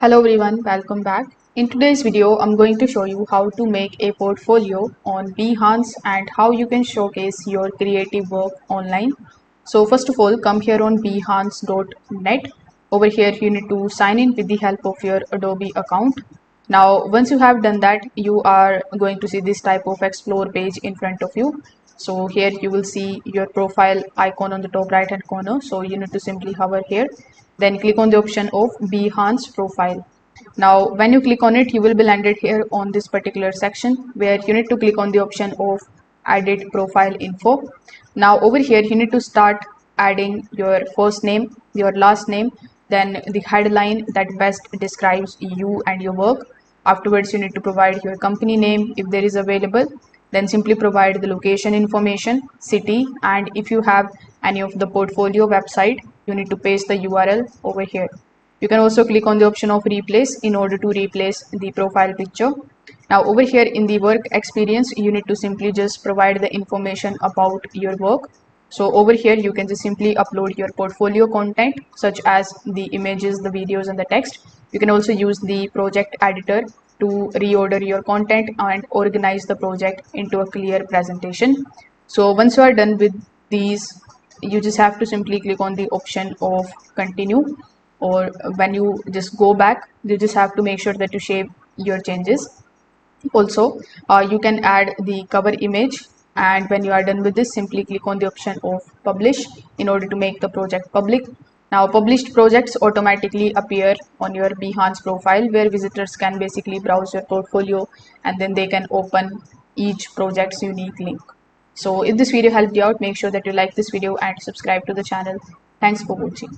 Hello everyone, welcome back. In today's video, I'm going to show you how to make a portfolio on Behance and how you can showcase your creative work online. So first of all, come here on behance.net. Over here, you need to sign in with the help of your Adobe account. Now, once you have done that, you are going to see this type of explore page in front of you. So here you will see your profile icon on the top right hand corner. So you need to simply hover here, then click on the option of Behance profile. Now, when you click on it, you will be landed here on this particular section where you need to click on the option of edit profile info. Now over here, you need to start adding your first name, your last name, then the headline that best describes you and your work. Afterwards, you need to provide your company name if there is available. Then simply provide the location information, city, and if you have any of the portfolio website, you need to paste the URL over here. You can also click on the option of replace in order to replace the profile picture. Now over here in the work experience, you need to simply just provide the information about your work. So over here, you can just simply upload your portfolio content such as the images, the videos and the text. You can also use the project editor to reorder your content and organize the project into a clear presentation. So once you are done with these, you just have to simply click on the option of continue, or when you just go back, you just have to make sure that you save your changes. Also, you can add the cover image, and when you are done with this, simply click on the option of publish in order to make the project public. Now published projects automatically appear on your Behance profile where visitors can basically browse your portfolio and then they can open each project's unique link. So if this video helped you out, make sure that you like this video and subscribe to the channel. Thanks for watching.